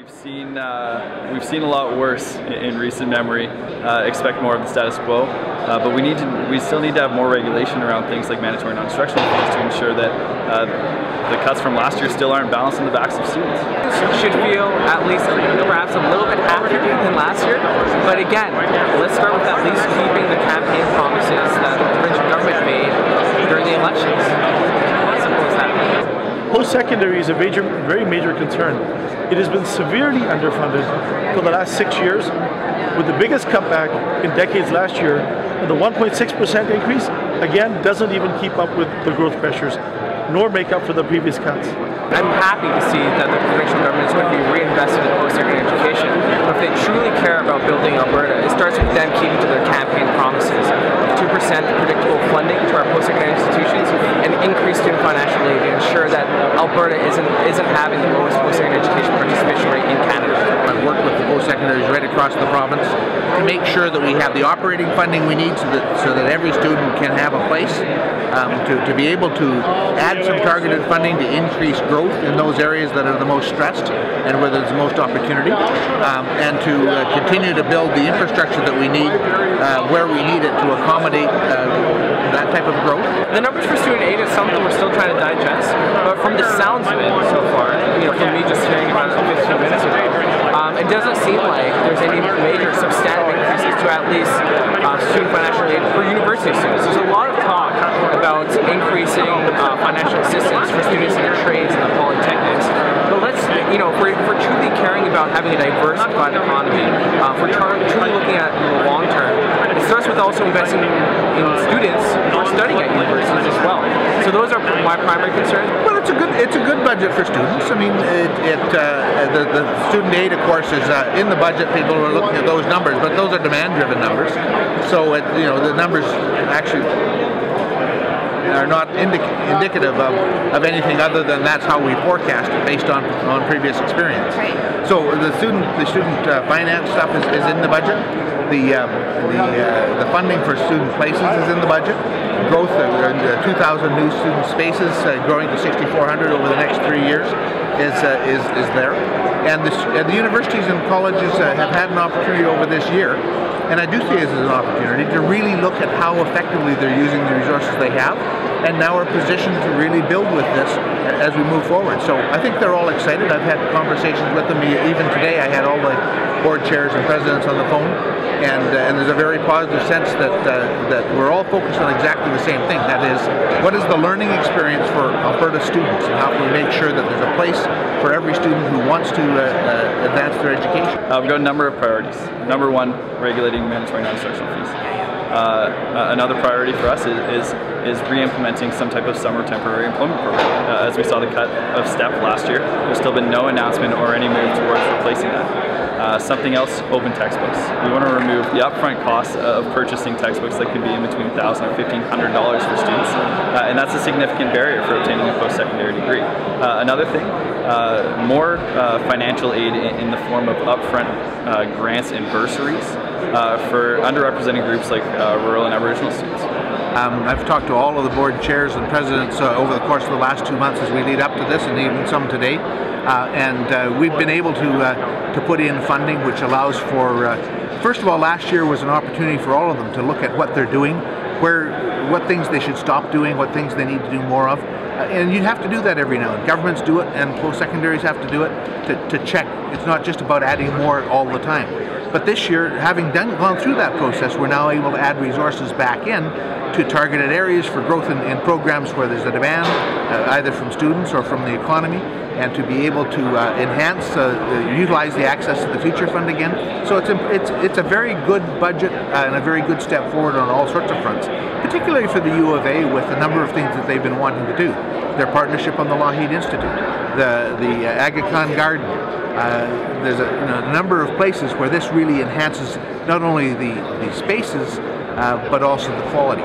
We've seen a lot worse in recent memory. Expect more of the status quo, but we still need to have more regulation around things like mandatory non-instructional fees to ensure that the cuts from last year still aren't balanced in the backs of students. Should feel at least perhaps a little bit happier than last year, but again, let's start with at least keeping the campaign promises that the provincial government made during the elections. As simple as that. Post-secondary is a very major concern. It has been severely underfunded for the last 6 years, with the biggest cutback in decades last year, and the 1.6% increase, again, doesn't even keep up with the growth pressures, nor make up for the previous cuts. I'm happy to see that the provincial government is going to be reinvested in post-secondary education. But if they truly care about building Alberta, it starts with them keeping to their campaign promises of 2% predictable funding to our post-secondary institutions and increased student financial aid to ensure that Alberta isn't having the lowest post-secondary education participation rate in Canada. I've worked with the post-secondaries right across the province to make sure that we have the operating funding we need so that every student can have a place, to be able to add some targeted funding to increase growth in those areas that are the most stressed and where there's the most opportunity, and to continue to build the infrastructure that we need where we need it to accommodate that type of growth. The numbers for student aid is something we're still trying to digest, but from the sounds of it so far, from me just hearing about it 15 minutes ago, it doesn't seem like there's any major substantive increases to at least student financial aid for university students. There's a lot of talk about increasing financial assistance for students in the trades and the polytechnics. But let's, if we're truly caring about having a diversified economy, if we're truly looking at the long term, it starts with also investing in students who are studying at universities as well. So those are my primary concerns. Well, it's a good budget for students. I mean, the student aid, of course, is in the budget. People are looking at those numbers, but those are demand-driven numbers. So the numbers actually are not indicative of anything other than that's how we forecast it based on previous experience. Right. So the student finance stuff is in the budget. The funding for student places is in the budget. Growth of 2,000 new student spaces, growing to 6,400 over the next 3 years, is there. And the universities and colleges have had an opportunity over this year, and I do see it as an opportunity to really look at how effectively they're using the resources they have, and now are positioned to really build with this as we move forward. So I think they're all excited. I've had conversations with them. Even today I had all the board chairs and presidents on the phone, and there's a very positive sense that we're all focused on exactly the same thing. That is, what is the learning experience for Alberta students, and how can we make sure that there's a place for every student who wants to advance their education. We've got a number of priorities. Number one, regulating mandatory non-instructional fees. Another priority for us is re-implementing some type of summer temporary employment program. As we saw the cut of STEP last year, there's still been no announcement or any move towards replacing that. Something else, open textbooks. We want to remove the upfront costs of purchasing textbooks that can be in between $1,000 and $1,500 for students, and that's a significant barrier for obtaining a post-secondary degree. Another thing, more financial aid in the form of upfront grants and bursaries for underrepresented groups like rural and Aboriginal students. I've talked to all of the board chairs and presidents over the course of the last 2 months as we lead up to this, and even some today. And we've been able to put in funding which allows for, first of all, last year was an opportunity for all of them to look at what they're doing, what things they should stop doing, what things they need to do more of. And you have to do that every now and then. Governments do it, and post-secondaries have to do it to check. It's not just about adding more all the time. But this year, having gone through that process, we're now able to add resources back in to targeted areas for growth in programs where there's a demand, either from students or from the economy, and to be able to enhance, utilize the access to the Teacher Fund again. So it's a very good budget and a very good step forward on all sorts of fronts, particularly for the U of A with a number of things that they've been wanting to do. Their partnership on the Lougheed Institute, the Agacon Garden. There's a number of places where this really enhances not only the spaces, but also the quality.